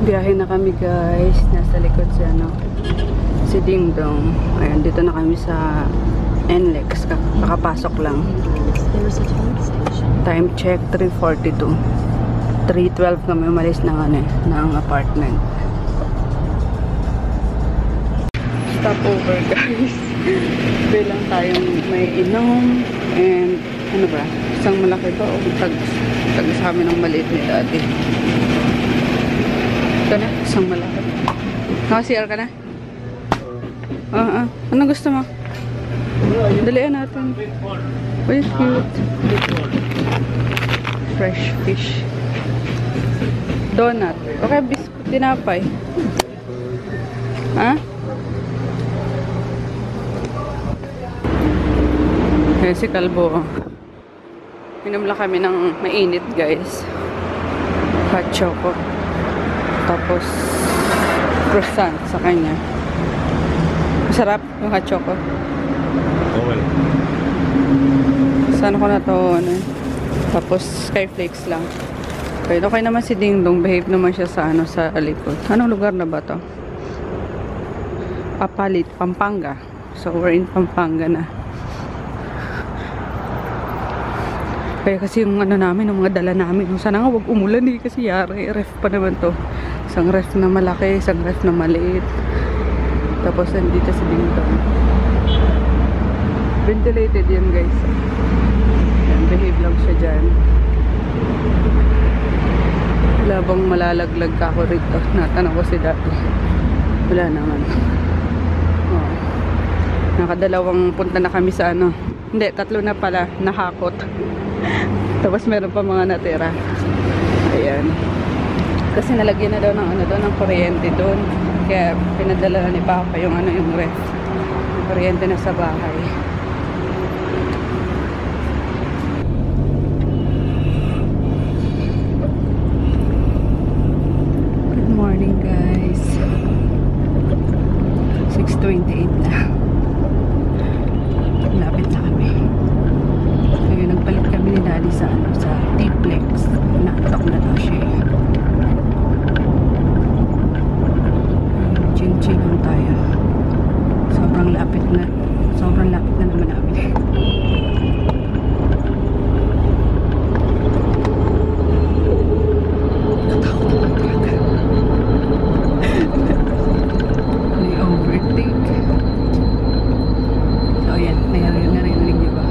Biyahe na kami guys. Nasa likod si si Ding Dong. Ayan, dito na kami sa NLEX. Kakapasok lang. Time check 3:42. 3:12 kami umalis ng apartment. Stopover guys. Bilang tayong may inom and ano ba? Isang malaki ba o tag sa amin ng maliit ni dati. Ito na, isang malaki. Naka-CR ka na? Anong gusto mo? Dalian natin. Uy, cute. Fresh fish. Donut. Okay, biscuit, tinapay. Ha? Ayan si Kalbo. Inom lang kami ng mainit guys. Hot choco. Tapos croissant sa kanya. Masarap yung hot choco. Okay. Sana ko na to tapos skyflakes lang. Okay naman si Ding Dong. Behave naman siya sa sa likod. Anong lugar na ba to? Papalit, Pampanga. So we're in Pampanga na. Kaya kasi yung namin, yung mga dala namin, sana nga wag umulan kasi yari, ref pa naman to. Isang ref na malaki, isang ref na maliit. Tapos nandito si Ding Dong. Ventilated yan guys. Yan, behave lang siya dyan. Wala bang malalaglag ka ako rito? Natanong ko si dati. Wala naman. Oh. Nakadalawang punta na kami sa Hindi, 3 na pala. Nahakot. Tapos meron pa mga natira. Ayan. Kasi nalagyan na daw ng kuryente doon. Kaya pinadala na ni Papa yung yung ref. Yung kuryente na sa bahay. Good morning guys. 6:28 na. Lapit na kami. Kaya nagpalit kami ni Daddy sa T-Plex. Naktok na daw siya. Chin-chin lang tayo. Sobrang lapit na naman namin. Natakot na talaga. May overtake. So yan, narinig niyo ba?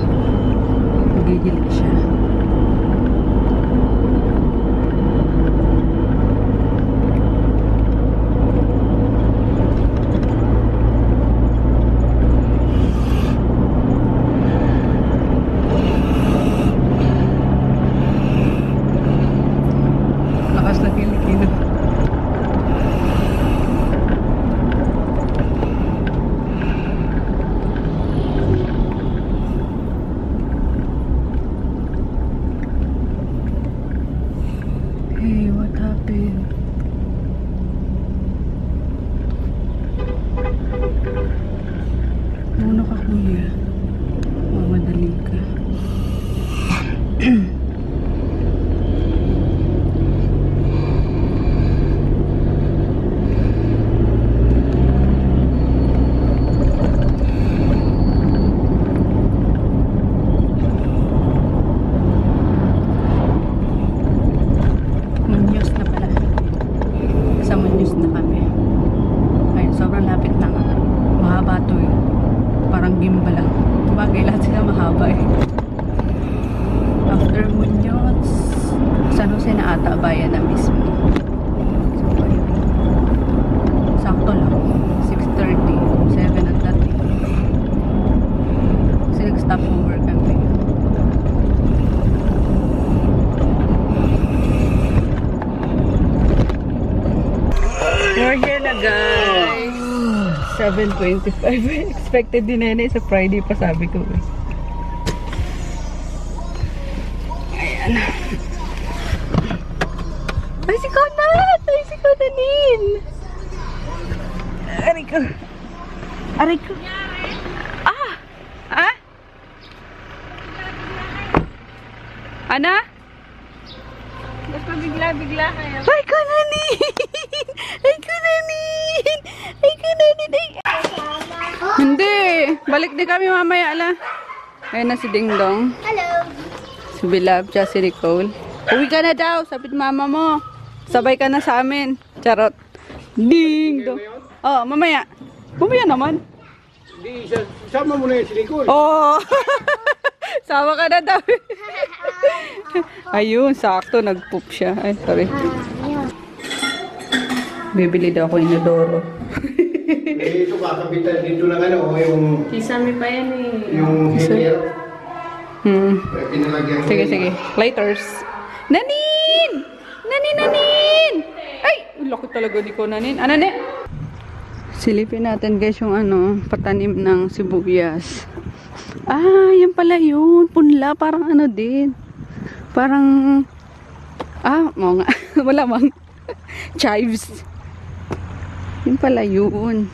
Nagigilid siya. Lakas na kilikino. Hey, what happened? Muna ka kuya. Mamadali ka. Munyos na pala. Sa Munyos na kami. Ayun, sobrang lapit na nga. Mahaba to eh. Parang gimbal lang. Bagay lahat sila mahaba eh. After Munyos, San Jose na ata bayan na mismo. So, ayun. Sakto lang. 6:30. 7 ang dating. Kasi nag-stop over kami. We're here na guys. 7:25. Expected din nene sa Friday pa sabi ko eh. Ayan. Ay si Conat! Ay si Conanin! Aray ko. Aray ko. Ah! Ah? Ana? Mas pabigla nagka-bigla kayo. Ay, kananin! Ay, kananin! Ay, kananin! Ay, hindi! Balik din kami mamaya, ala. Ayun na si Ding Dong. Hello. Si Bilab, tsaka si Nicole. Uwi ka na daw, sabi ni mama mo. Sabay ka na sa amin. Charot. Ding Dong. Oh, mamaya. Mamaya naman. Hindi, sama mo na yung silikon. Oh! Sama ka na daw. Ayun, sakto. Nag-poop siya. Ay, sorry. Bibili daw ako inodoro. Ito kakabitan dito lang ano, yung Kisame pa yan eh. yung hair. Pinalagyan ko. Sige, sige. Lighters. Nanin! Nanin, nanin! Ay! Laki talaga di ko, nanin. Ano, ne? Silipin natin guys yung ano, patanim ng sibuyas. Ah, yan pala yun. Punla, parang ano din. Parang, oo nga. Malamang. Chives. Yun pala yun.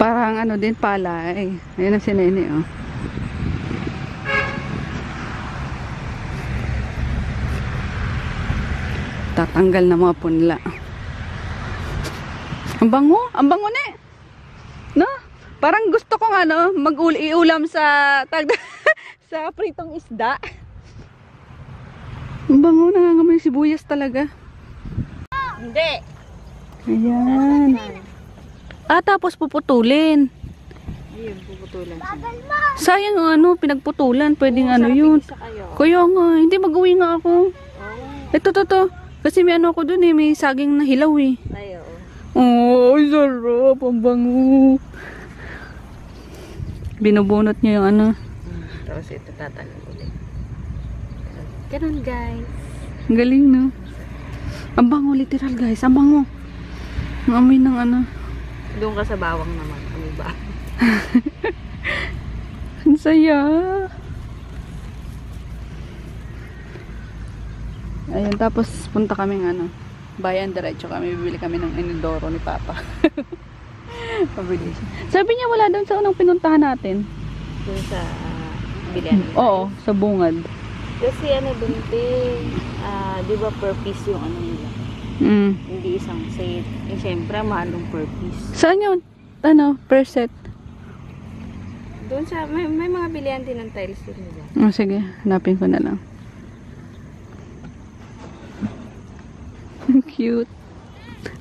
Parang ano din, palay. Ayan ang si Nene, oh. Tatanggal na mga punla. Ang bango. Ang bango, ne. No? Parang gusto kong ano, mag-iulam sa sa pritong isda. Ang bango, nangangamoy sibuyas talaga. Hindi. Ayan. Tapos puputulin. Ayun, puputulan siya. Sayang ang ano, pinagputulan. Pwedeng ano yun. Isa kayo. Kaya nga, hindi mag-uwi nga ako. Oh. Ito. Kasi may ano ako dun eh, may saging na hilaw eh. Tayo. Oh, sarap. Ang bango. Binubunot niya yung ano. Tapos ito tatagal ulit. Ganun guys. Ang galing, no? Ang bango, literal guys. Ang bango. Ang amoy ng ano. Doon ka sa bawang naman. Ano ba? Ang saya. Ayun, tapos punta kaming ano, bayan diretso kami. Bibili kami ng inodoro ni Papa. Pabili siya. Sabi niya wala doon sa unang pinuntahan natin. Doon sa bilihan. Oo, sa bungad. Kasi ano doon di ba per piece yung ano nila? Hindi isang set. Eh syempre mahalong per piece. Saan yun? Ano, per set? Doon sa may mga bilihan din ng tiles din nila. Oh, sige, hanapin ko na lang. Cute.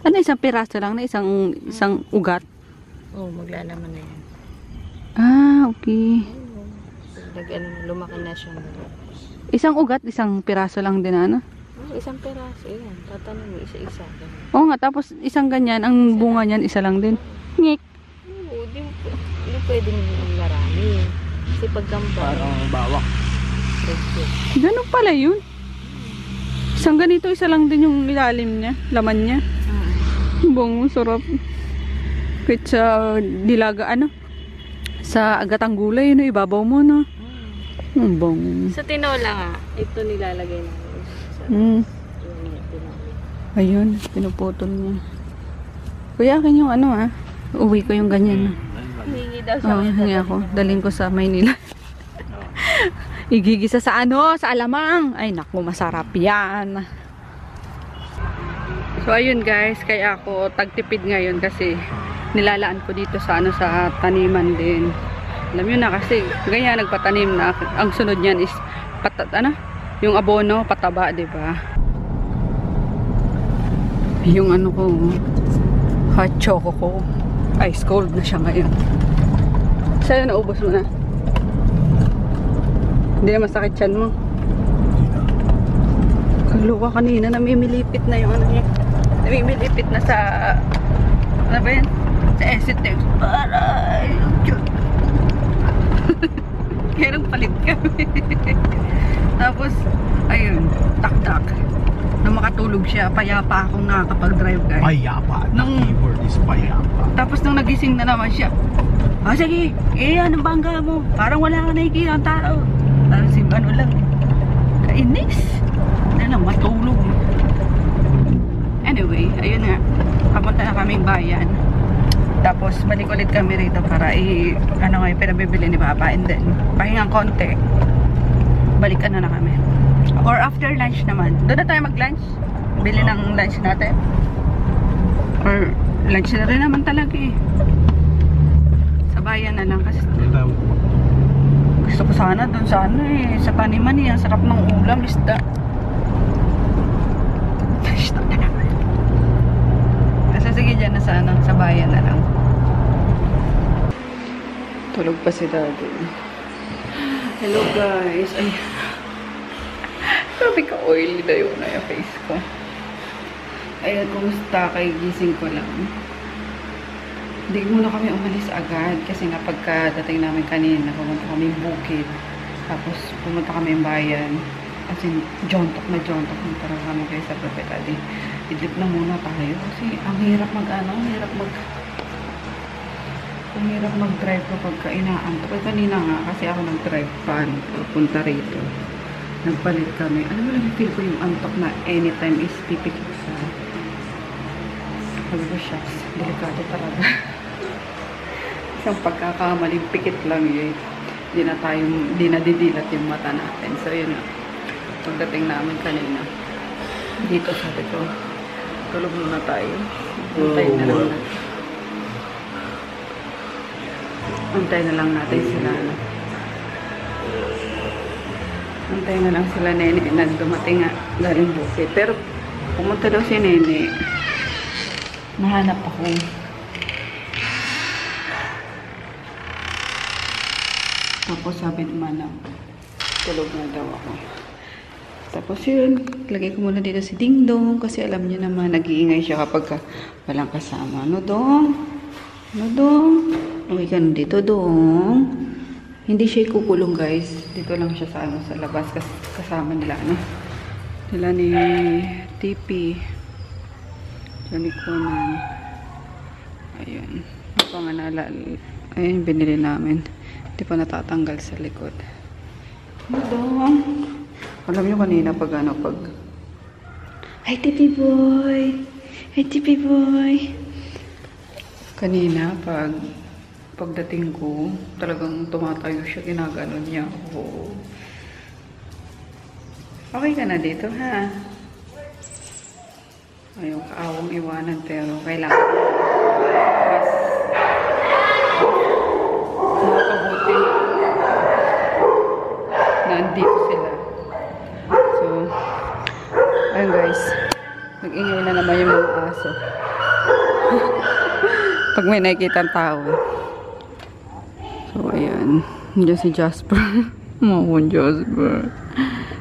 Ano, isang piraso lang na isang ugat? Oh, maglalaman na yan. Okay. Lumaki na siya. Isang ugat, isang piraso lang din ano? Oh, isang peraso. Ayan, tatanong mo isa-isa. Oo nga, tapos isang ganyan, ang bunga niyan isa lang din. Ngik. Oo, di pwedeng marami. Kasi pagkamba. Parang bawak. Ganun pala yun. Isang ganito, isa lang din yung ilalim niya, laman niya. Bango, sarap. Kahit sa dilaga, ano? Sa agatang gulay, no? Ibabaw mo, no? Bango. Sa tinola nga, ito nilalagay namin. Ayun, pinuputol niya. Kuya, akin yung ano, uwi ko yung ganyan. Hingi daw siya. Oo, hingi ako. Daling ko sa Maynila. Igigisa sa ano? Sa alamang. Ay, naku, masarap yan. So, ayun guys. Kaya ako tagtipid ngayon kasi nilalaan ko dito sa ano, sa taniman din. Alam nyo na kasi, ganyan nagpatanim na. Ang sunod niyan is, yung abono, pataba, diba? Yung ano ko, hot choco ko. Ice cold na siya ngayon. Sa'yo, naubos mo na. Hindi na masakit yan mo. Kaluwa kanina, namimilipit na yung ano niya. Namimilipit na sa, ano ba yan? Sa Esitex. Aray! Kaya nang palit kami. Tapos, ayun, tak-tak. Nung makatulog siya, payapa akong nakakapag-drive guys. Payapa. The keyword is payapa. Tapos nung nagising na naman siya, sige, anong bangga mo? Parang wala ka nakikita ang tao. Parang si ano lang, kainis. Na lang, matulog. Anyway, ayun nga, papunta na kaming bayan. Tapos balik ulit kami rito para ano nga yung pinabibili ni Papa. And then, pahingang konti, balikan na kami. Or after lunch naman. Doon na tayo mag-lunch? bili ng lunch natin. Or lunch na rin naman talaga eh. Sa bayan na lang kasi gusto ko sana dun sa ano eh, sa taniman eh, ang sarap ng ulam, isda. Stop na naman. Kasi sige dyan na sa ano, sa bayan na lang. Tulog pa si Daddy. Hello guys. Ay. Sabi ka oily na yun na yung face ko. Ayan, kumusta? Kay gising ko lang. Hindi muna kami umalis agad kasi nga pagkadating namin kanina, pumunta kami bukid. Tapos pumunta kami bayan. As in, jontok na jontok. Punta kami kayo sa proprietary. Idlip na muna tayo kasi ang hirap ang hirap mag-drive kapag inaantok. Kanina nga kasi ako nag-drive pa punta rito. Nagpalit kami. Alam mo lang, feel ko yung antok na anytime is pipikit sa. Sabi ko, shucks, delikado talaga. Isang pagkakamaling pikit lang yun. Di na didilat yung mata natin. So, yun na. Pagdating namin kanina. Dito sabi ko, tulog muna tayo. Antayin na lang natin. Antayin na lang natin sila. Antayin na lang sila Nene na dumating nga galing bukid. Pero pumunta daw si Nene. Nahanap ako. Tapos sabi naman na tulog na daw ako. Tapos yun, lagay ko muna dito si Ding Dong kasi alam niyo naman nag-iingay siya kapag walang kasama. Ano Dong? Ano Dong? Okay ka na dito Dong. Hindi siya ikukulong guys. Dito lang siya sa, sa labas kasama nila. Ano? Nila ni TP. Johnny Conan. Ayun. Panganala. Ayun, binili namin. Hindi pa natatanggal sa likod. Ano Dong? Alam nyo kanina pag ano, pag hi TP boy! Hi TP boy! Kanina pagdating ko, talagang tumatayo siya, ginaganon niya ako. Okay ka na dito ha? Ayaw kaawang iwanan pero kailangan mas makabuti na andito sila. So, ayun guys, nag-ingay na naman yung mga aso. Pag may nakikita ang tao. So, ayan. Diyan si Jasper. Mga Jasper.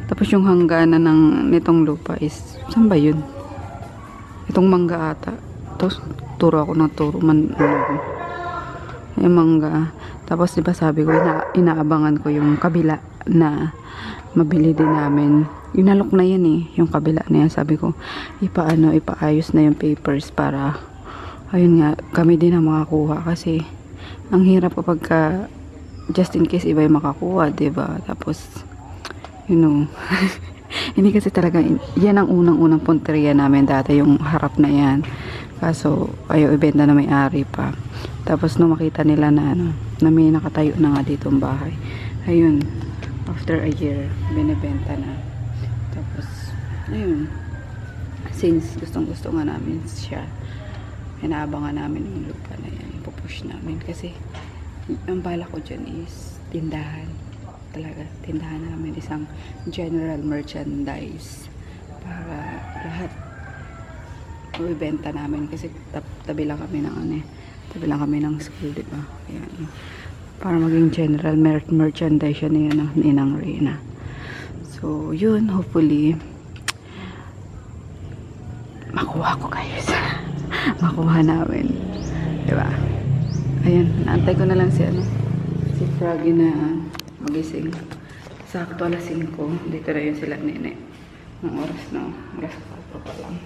Tapos yung hangganan nitong lupa is, saan ba yun? Itong mangga ata. Tapos, turo ako ng turo. Yung mangga. Tapos, diba sabi ko, inaabangan ko yung kabila na mabili din namin. Inalok na yan eh. Yung kabila na yan. Sabi ko, ipaayos na yung papers para ayun nga, kami din ang makakuha kasi ang hirap kapag just in case iba yung makakuha, diba? Tapos, you know, hindi kasi talaga, yan ang unang-unang punteriya namin dati, yung harap na yan. Kaso, ayaw ibenta na may-ari pa. Tapos, nung makita nila na, na may nakatayo na nga dito ang bahay. Ayun, after a year, binibenta na. Tapos, ayun, since gustong-gusto nga namin siya, inaabangan namin yung lupa na yan, ipupush namin kasi ang bala ko dyan is tindahan talaga, tindahan namin, isang general merchandise para lahat ibenta namin kasi tabi lang kami ng tabi lang kami ng school, diba? Ayan, para maging general merchandise yan yun ng Ninang Reyna. So yun, hopefully makuha ko guys. Makuha namin. Diba? Ayan, naantay ko na lang si si Froggy na magising. Sakto alas 5. Dito na yun sila Nene. Ang oras na. Oras 4 pa lang.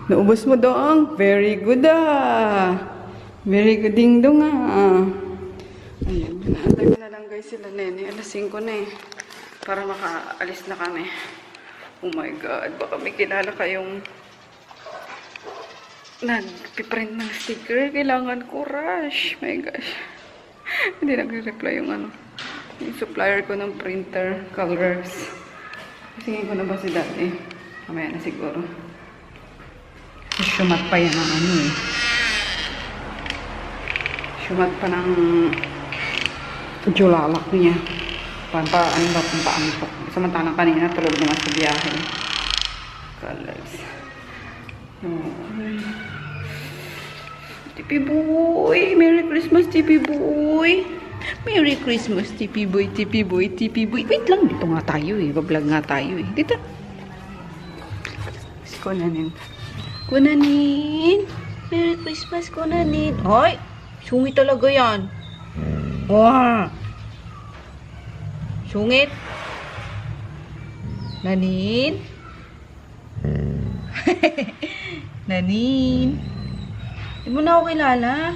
Naubos mo doon. Very good Very good ding dong Ayan, naantay ko na lang guys sila Nene. Alas 5 na eh. Para makaalis na kami. Oh my God. Baka may kilala kayong nagpiprint ng sticker. Kailangan ko rush. My gosh. Hindi nagre-reply yung Yung supplier ko ng printer, colors. Singin ko na ba si dati? Mamaya na siguro. Sumat pa yan ang ano eh. Sumat pa ng julalak niya. Ano ba kung paano to? Samantalang kanina tulog naman sa biyahe. Colors. Tipi boy! Merry Christmas, Tipi boy! Merry Christmas, Tipi boy, Tipi boy, Tipi boy. Wait lang, dito nga tayo eh. Bablog nga tayo eh. Dito. Kunanin. Kunanin! Merry Christmas, Kunanin! Hoy! Sungit talaga yan. Wow! Sungit. Nanin. Nanin. Hindi mo na ako kilala.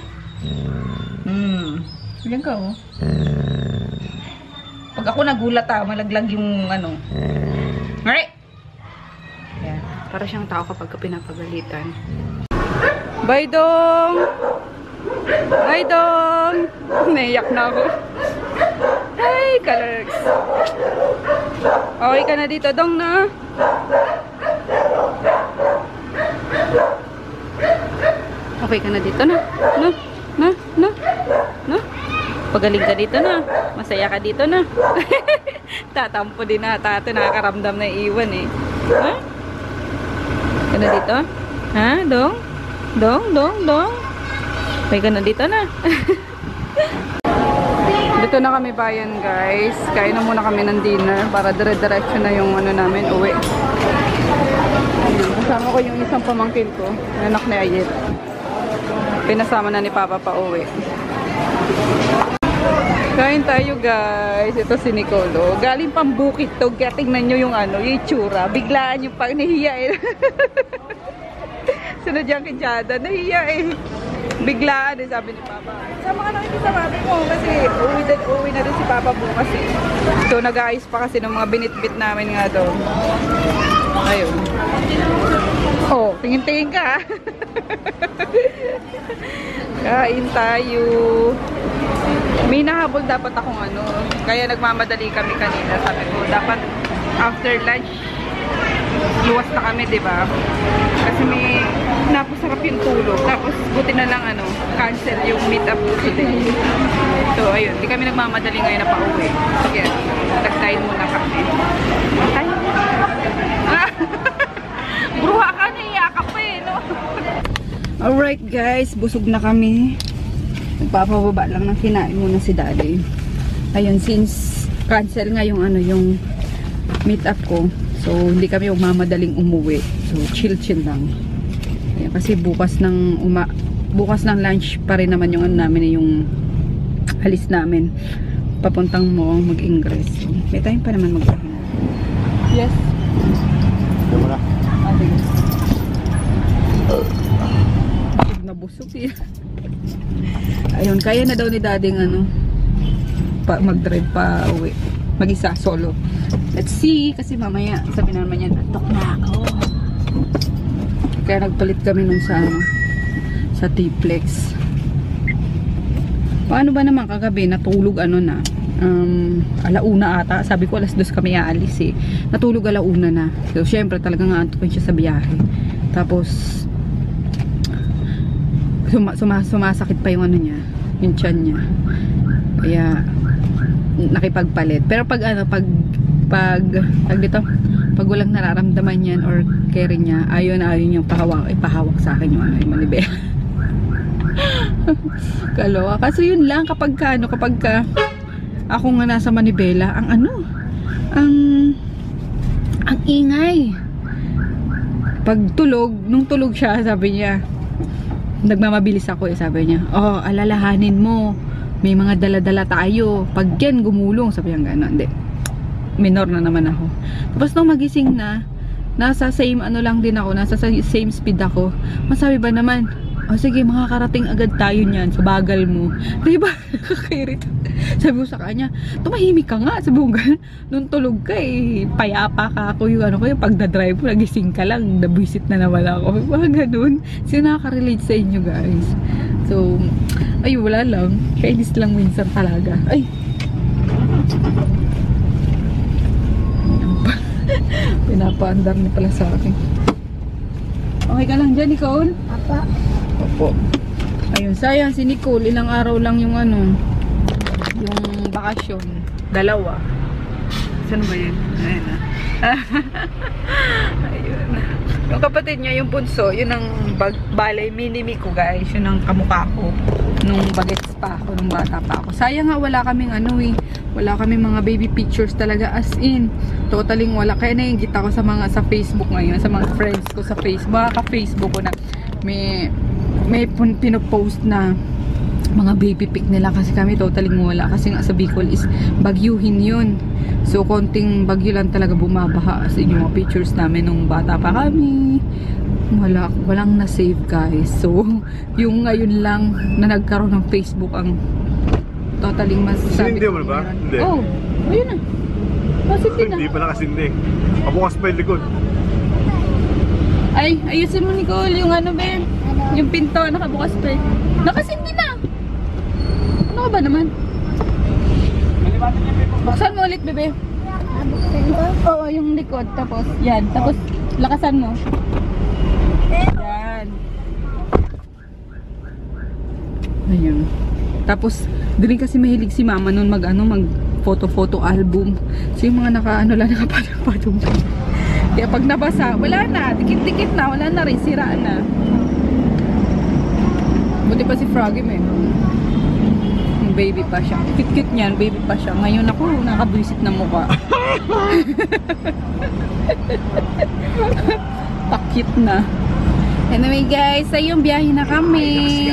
Yan ka oh. Pag ako nagulat malaglag yung ano. Alright. Yan. Para siyang tao kapag pinapagalitan. Bye dong! Bye dong! Naiyak na ako. Hi, colors. Okay ka na dito, dong na? Okay ka na dito na? No? Pagaling ka dito na? Masaya ka dito na? Tatampo din na. Tato, nakakaramdam na iwan eh. Ha? Ka na dito? Ha? Dong? Dong? Okay ka na dito na? Dito na kami bayan guys. Kain na muna kami ng dinner para dire-diretso na yung ano namin, uwi. Kasama ko yung isang pamangkin ko, anak ni Ayet. Pinasama na ni Papa pa uwi. Kain tayo guys. Ito si Nicolo. Galing pang bukid to. Kaya tingnan nyo yung ano, yung itsura. Biglaan yung pag nahiya eh. Sunod yung kidyada. Nahiya eh. Biglaan eh, sabi ni Papa. Sama ka na ito sa mami mo kasi uwi na rin si Papa bukas eh. So nag-aayos pa kasi ng mga binitbit namin nga doon. Ayun. Oh, tingin-tingin ka. Kain tayo. May nahabol dapat akong ano. Kaya nagmamadali kami kanina. Sabi ko, dapat after lunch luwas na kami, diba? Kasi may napasarap yung tulog. Tapos buti na lang ano, cancel yung meet up today. So ayun, hindi kami nagmamadali ngayon na pauwi. Sige, nag-dine muna kami. Tayo. Bruha ka, naiyak pa eh, no? Alright guys, busog na kami. Nagpapababa lang ng kinain muna si Daddy. Ayun, since cancel nga yung ano, yung meet up ko. So, hindi kami magmamadaling umuwi. So, chill lang. Ayan, kasi bukas ng lunch pa rin naman yung ano namin, yung alis namin. Papuntang mo mag-ingress. So, may time pa naman mag-ingress. Yes. Wala. Nabusog eh. Ayun, kaya na daw ni Daddy ano, mag-drive pa uwi. Mag-isa, solo. Let's see, kasi mamaya sabi naman niya, natok na ako. Kaya nagpalit kami nun sa ano, sa T-Plex. Paano ba naman kagabi, natulog ano na, alauna ata. Sabi ko alas 2 kami aalis eh. Natulog alauna na. So, syempre talagang aantukin siya sa biyahe. Tapos, sumasakit pa yung ano niya, yung tiyan niya. Kaya, nakipagpalit. Pero pag ano, pag walang nararamdaman yan or carry niya, ayun yung ipahawak sa akin yung ano, yung manibela. Kaloka. Kasi yun lang, kapag ako nga nasa manibela, ang ingay. Pag nung tulog siya, sabi niya, nagmamabilis ako eh, sabi niya, oh, alalahanin mo, may mga dala-dala tayo, pag yan gumulong, sabi niya gano'n. Hindi, minor na naman ako. Tapos nung magising na, nasa same ano lang din ako, nasa same speed ako, masabi ba naman, oh sige, makakarating agad tayo niyan sa bagal mo, diba? Nakakairit. Sabi ko sa kanya, tumahimik ka nga, sabi ko gano'n, nung tulog ka eh, payapa ka ako yung ano ko, yung pagdadrive ko, nagising ka lang, nabwisit na naman ako, mga gano'n. Sino nakaka-relate sa inyo guys? So, ay wala lang, kainis lang minsan talaga. Ay, Pinapaandar niya pala sa akin. Okay ka lang dyan, Nicole? Apa? Opo. Ayun, sayang si Nicole. Ilang araw lang yung ano, yung bakasyon. 2. Saan ba yun? Ayun na. Ayun. Yung kapatid niya, yung bunso, yun ang balay minimi ko, guys. Yun ang kamukha ko. Nung bagets pa ako, nung bata pa ako. Sayang nga, wala kaming ano eh. Wala kaming mga baby pictures talaga, as in. Totaling wala. Kaya naiingit ako sa mga sa Facebook ngayon, sa mga friends ko sa Facebook. Mga ka-Facebook ko na may pinopost na mga baby pic nila kasi kami totaling wala. Kasi nga sa Bicol is bagyuhin yun. So, konting bagyo lang talaga bumabaha sa inyo mga pictures namin nung bata pa kami. Walang na-save, guys. So, yung ngayon lang na nagkaroon ng Facebook ang totaling masasabi Sindi mo ba? Hindi. Oh, ayun na. Masindi na. Hindi pa nakasindi. Kabukas pa yung likod. Ay, ayusin mo, Nicole, yung ano, Ben. Yung pinto, nakabukas pa eh. Nakasindi na. Ano ka ba naman? Buksan mo ulit, bebe. Oo, yung likod. Tapos, yan. Tapos, lakasan mo. Yan. Ayun. Tapos, doon kasi mahilig si mama noon mag photo album. So, yung mga nakapadong. Kaya pag nabasa, wala na. Dikit-dikit na. Wala na rin. Sira na. Buti pa si Froggy may baby pa siya. Cute-cute niyan, baby pa siya. Ngayon ako, nakabwisit na mukha. Pakit na. Anyway guys, ayun, biyahe na kami.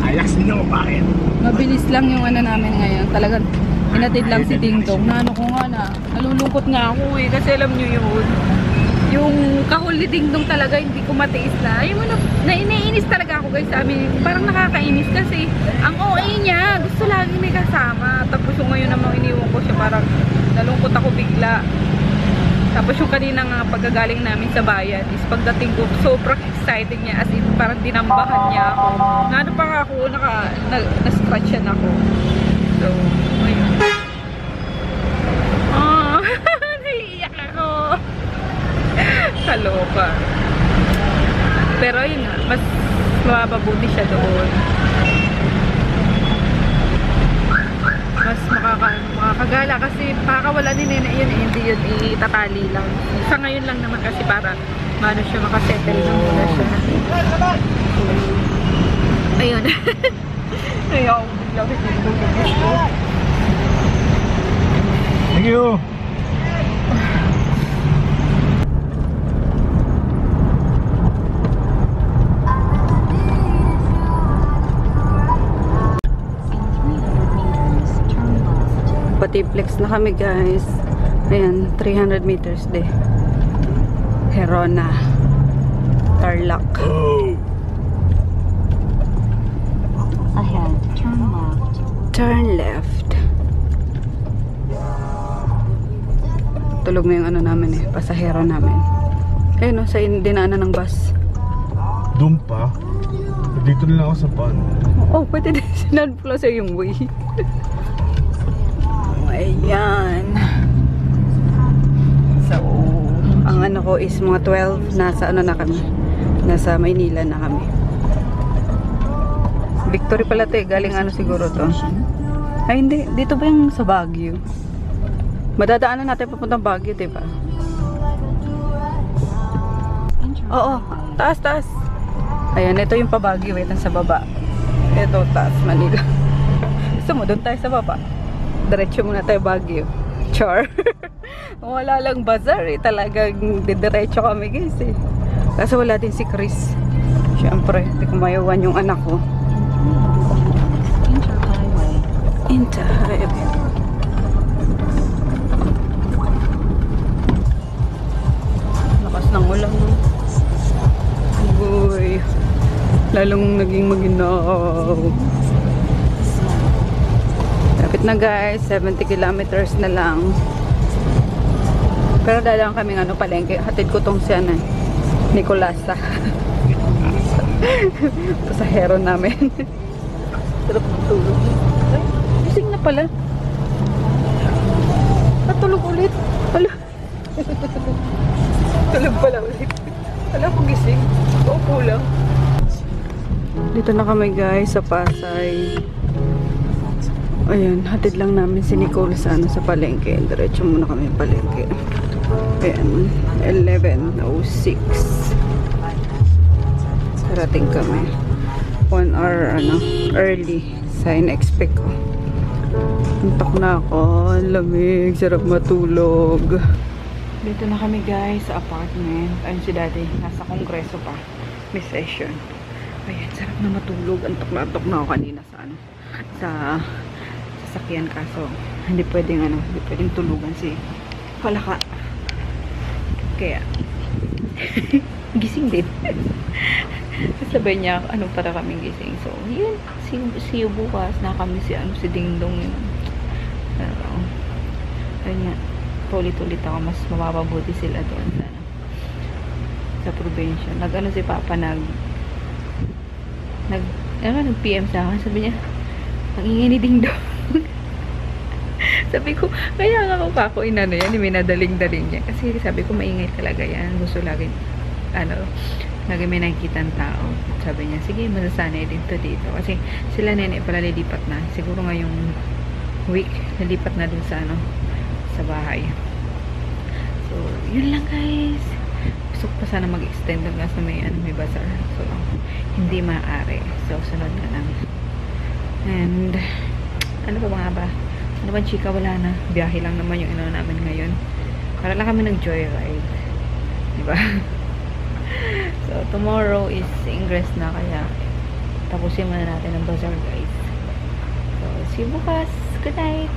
Ayax din ako, bakit? Mabilis lang yung ano namin ngayon. Talagang hinatid lang si Ding Dong. Na ano ko nga na, nalulungkot nga ako eh. Kasi alam nyo yun. Yung kahul ni Ding Dong talaga hindi ko matiis na. Ayun mo na iniinis talaga ako guys sa amin. Parang nakakainis kasi ang OA niya, gusto lagi may kasama. Tapos yung ngayon namang iniwan ko siya, parang nalungkot ako bigla. Tapos yung kanina nga pagkagaling namin sa bayan is pagdating ko, sobrang excited niya, as in parang dinambahan niya ako. Ano pa nga ako, na-scratchan ako. So, ayun. Oh, naiiyak ako. Kaloka. Pero yun nga, mas mapabuti siya doon. Mas makakagala kasi pakakawala ni Nene yun eh, hindi yun itatali lang. Sa ngayon lang naman kasi para maano siya, makasettle na muna siya. Ayun. Ayaw, bigla kasi ko. Thank you! Patiplex na kami guys. Ayan, 300 meters de. Herona. Tarlac. Oh! Ahead, turn left. Turn left. Tulog na yung ano namin eh, pasahero namin. Ayun o, sa dinaanan ng bus. Doon pa? Dito na lang ako sa van. Oh, pwede din sinadpula sa yung way. Ayan. So, ang ano ko is mga 12. Nasa ano na kami. Nasa Maynila na kami. Victory pala to eh. Galing ano siguro to. Ay hindi. Dito ba yung sa Baguio? Madadaanan natin papuntang Baguio, diba? Oo. Taas, taas. Ayan, ito yung pa Baguio eh. Sa baba. Ito, taas, Manila. Gusto mo, doon tayo sa baba. Diretso muna tayo Baguio. Char. Wala lang bazaar eh. Talagang didiretso kami guys eh. Kasi wala din si Chris. Siyempre, hindi ko mayawan yung anak ko. Inter highway. Lakas ng ulan. Uy. Lalong naging maginaw. Lapit na guys, 70 kilometers na lang. Pero dadaan kaming ano palengke. Hatid ko tong siya na Nicolasa. Pasahero namin. Sarap ng tulog. Ay, gising na pala. Tulog ulit. Hala. Tulog pala ulit. Hala ko gising. Uupo lang. Dito na kami guys sa Pasay. Ayan, hatid lang namin si Nicole sa sa palengke. Diretso muna kami palengke. Ayan, 11:06. Parating kami. 1 hour early sa in-expect ko. Antok na ako. Lamig. Sarap matulog. Dito na kami guys sa apartment. Ayun si daddy. Nasa kongreso pa. May session. Ayan. Sarap na matulog. Antok na ako kanina sa sasakyan. Kaso hindi pwedeng hindi pwedeng tulugan si Palaka. Kaya gising din. Sabay niya para kaming gising. So yun. See you bukas. Nakami si Dingdong yun. Pero ayun nga. Ulit-ulit ako. Mas mapapabuti sila doon sa probinsya. Si Papa nag-PM sa akin. Sabi niya, ang ingay ni Dingdong. Sabi ko, kaya nga ako yan, may nadaling-daling niya. Kasi sabi ko, maingay talaga yan. Gusto lagi, lagi may nakikita ng tao. Sabi niya, sige, masasanay din to dito. Kasi sila nene pala lilipat na. Siguro ngayong week, nalipat na dun sa sa bahay. So, yun lang guys. Gusto ko pa sana mag-extend doon kasi may bazaar. So, hindi maaari. So, sunod na lang. And, ano pa mga ba? Ano ba, chika? Wala na. Biyahe lang naman yung namin ngayon. Para lang kami nag-joyride. Diba? So, tomorrow is Ingress na. Kaya, tapusin muna natin ang bazaar guys. So, see you bukas. Good night.